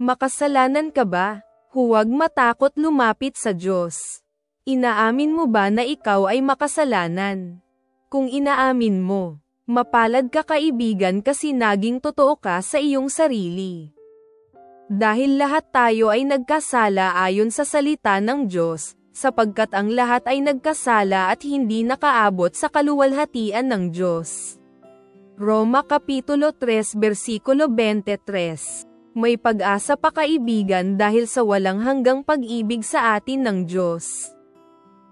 Makasalanan ka ba? Huwag matakot lumapit sa Diyos. Inaamin mo ba na ikaw ay makasalanan? Kung inaamin mo, mapalad ka kaibigan kasi naging totoo ka sa iyong sarili. Dahil lahat tayo ay nagkasala ayon sa salita ng Diyos, sapagkat ang lahat ay nagkasala at hindi nakaabot sa kaluwalhatian ng Diyos. Roma Kapitulo 3 Versikulo 23. May pag-asa pa kaibigan dahil sa walang hanggang pag-ibig sa atin ng Diyos.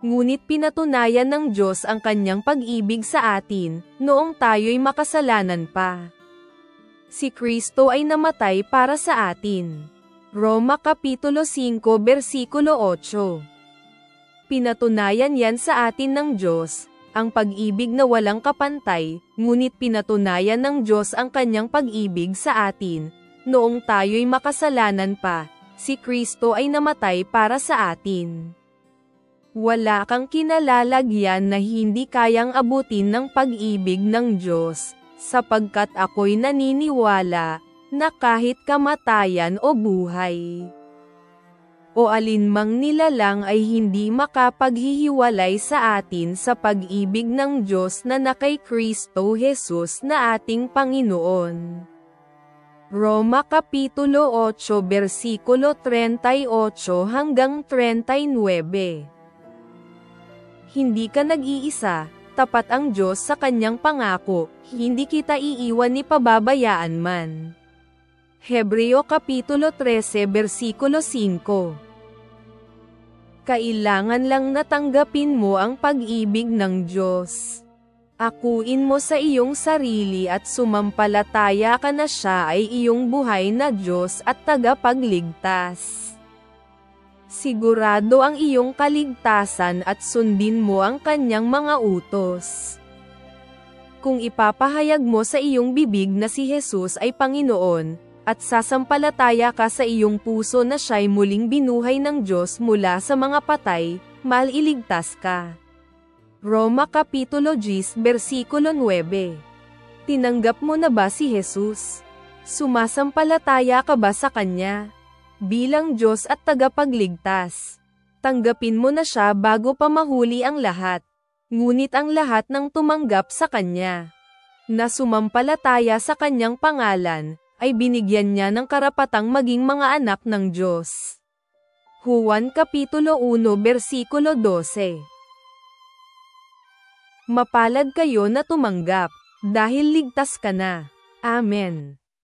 Ngunit pinatunayan ng Diyos ang kanyang pag-ibig sa atin, noong tayo'y makasalanan pa. Si Kristo ay namatay para sa atin. Roma Kapitulo 5 Versikulo 8. Pinatunayan yan sa atin ng Diyos, ang pag-ibig na walang kapantay, ngunit pinatunayan ng Diyos ang kanyang pag-ibig sa atin, noong tayo'y makasalanan pa, si Kristo ay namatay para sa atin. Wala kang kinalalagyan na hindi kayang abutin ng pag-ibig ng Diyos, sapagkat ako'y naniniwala, na kahit kamatayan o buhay, o alinmang nilalang ay hindi makapaghihiwalay sa atin sa pag-ibig ng Diyos na kay Kristo Jesus na ating Panginoon. Roma Kapitulo 8 Versikulo 38 hanggang 39. Hindi ka nag-iisa, tapat ang Diyos sa kanyang pangako, hindi kita iiwan ni pababayaan man. Hebreo Kapitulo 13 Versikulo 5. Kailangan lang natanggapin mo ang pag-ibig ng Diyos. Akuin mo sa iyong sarili at sumampalataya ka na siya ay iyong buhay na Diyos at tagapagligtas. Sigurado ang iyong kaligtasan at sundin mo ang kanyang mga utos. Kung ipapahayag mo sa iyong bibig na si Jesus ay Panginoon, at sasampalataya ka sa iyong puso na siya'y muling binuhay ng Diyos mula sa mga patay, maliligtas ka. Roma Kapitulo 10 Versikulo 9. Tinanggap mo na ba si Jesus? Sumasampalataya ka ba sa Kanya? Bilang Diyos at tagapagligtas. Tanggapin mo na siya bago pa mahuli ang lahat. Ngunit ang lahat ng tumanggap sa Kanya, na sumampalataya sa Kanyang pangalan, ay binigyan niya ng karapatang maging mga anak ng Diyos. Juan Kapitulo 1 Versikulo 12. Mapalad kayo na tumanggap, dahil ligtas ka na. Amen.